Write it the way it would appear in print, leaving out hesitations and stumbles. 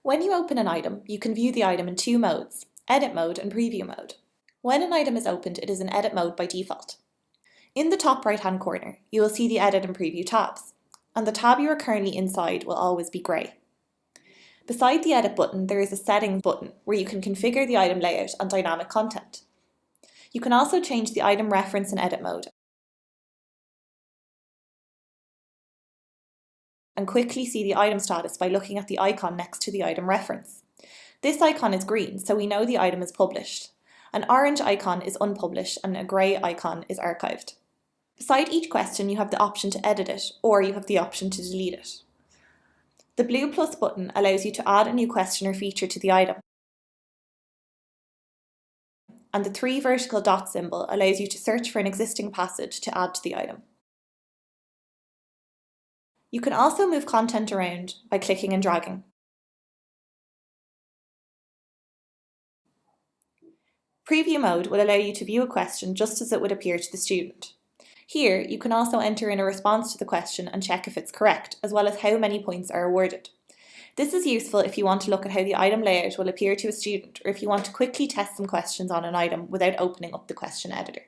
When you open an item, you can view the item in two modes, edit mode and preview mode. When an item is opened, it is in edit mode by default. In the top right-hand corner, you will see the edit and preview tabs, and the tab you are currently inside will always be grey. Beside the edit button, there is a settings button where you can configure the item layout and dynamic content. You can also change the item reference in edit mode and quickly see the item status by looking at the icon next to the item reference. This icon is green, so we know the item is published. An orange icon is unpublished and a grey icon is archived. Beside each question, you have the option to edit it, or you have the option to delete it. The blue plus button allows you to add a new question or feature to the item, and the three vertical dot symbol allows you to search for an existing passage to add to the item. You can also move content around by clicking and dragging. Preview mode will allow you to view a question just as it would appear to the student. Here, you can also enter in a response to the question and check if it's correct, as well as how many points are awarded. This is useful if you want to look at how the item layout will appear to a student, or if you want to quickly test some questions on an item without opening up the question editor.